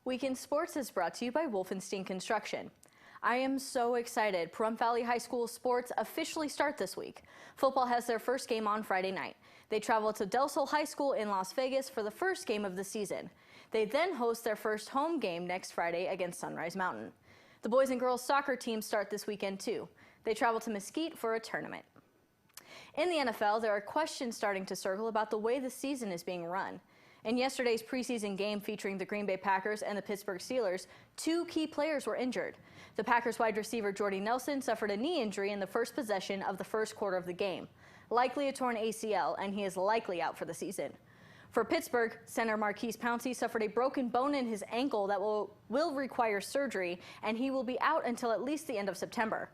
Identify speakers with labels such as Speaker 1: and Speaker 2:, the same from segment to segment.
Speaker 1: Weekend Sports is brought to you by Wolfenstein Construction. I am so excited. Pahrump Valley High School sports officially start this week. Football has their first game on Friday night. They travel to Del Sol High School in Las Vegas for the first game of the season. They then host their first home game next Friday against Sunrise Mountain. The boys and girls soccer teams start this weekend too. They travel to Mesquite for a tournament. In the NFL, there are questions starting to circle about the way the season is being run. In yesterday's preseason game featuring the Green Bay Packers and the Pittsburgh Steelers, two key players were injured. The Packers wide receiver Jordy Nelson suffered a knee injury in the first possession of the first quarter of the game, likely a torn ACL, and he is likely out for the season. For Pittsburgh, center Marquise Pouncey suffered a broken bone in his ankle that will require surgery, and he will be out until at least the end of September.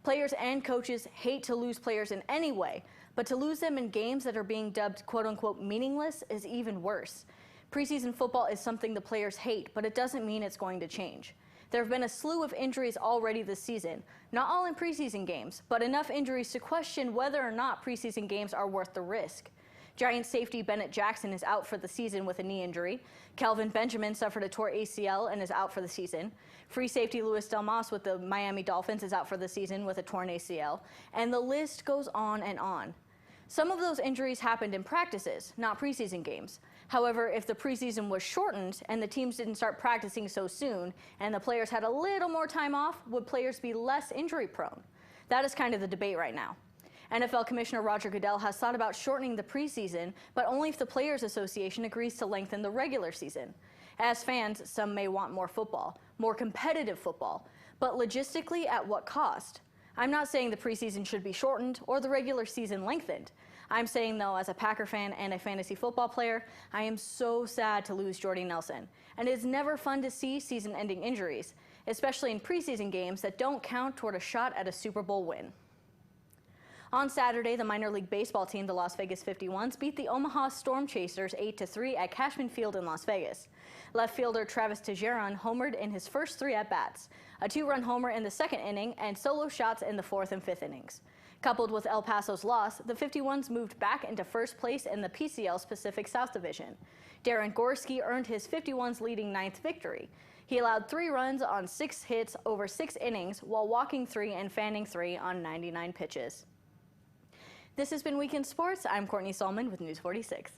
Speaker 1: Players and coaches hate to lose players in any way, but to lose them in games that are being dubbed quote-unquote meaningless is even worse. Preseason football is something the players hate, but it doesn't mean it's going to change. There have been a slew of injuries already this season, not all in preseason games, but enough injuries to question whether or not preseason games are worth the risk. Giants safety Bennett Jackson is out for the season with a knee injury. Kelvin Benjamin suffered a torn ACL and is out for the season. Free safety Louis Delmas with the Miami Dolphins is out for the season with a torn ACL. And the list goes on and on. Some of those injuries happened in practices, not preseason games. However, if the preseason was shortened and the teams didn't start practicing so soon and the players had a little more time off, would players be less injury prone? That is kind of the debate right now. NFL Commissioner Roger Goodell has thought about shortening the preseason, but only if the Players Association agrees to lengthen the regular season. As fans, some may want more football, more competitive football, but logistically at what cost? I'm not saying the preseason should be shortened or the regular season lengthened. I'm saying, though, as a Packer fan and a fantasy football player, I am so sad to lose Jordy Nelson. And it is never fun to see season-ending injuries, especially in preseason games that don't count toward a shot at a Super Bowl win. On Saturday, the minor league baseball team, the Las Vegas 51s, beat the Omaha Storm Chasers 8-3 at Cashman Field in Las Vegas. Left fielder Travis Tejeron homered in his first three at-bats, a two-run homer in the second inning, and solo shots in the fourth and fifth innings. Coupled with El Paso's loss, the 51s moved back into first place in the PCL's Pacific South Division. Darren Gorski earned his 51s leading ninth victory. He allowed 3 runs on 6 hits over 6 innings while walking 3 and fanning 3 on 99 pitches. This has been Weekend Sports. I'm Courtney Salmon with News 46.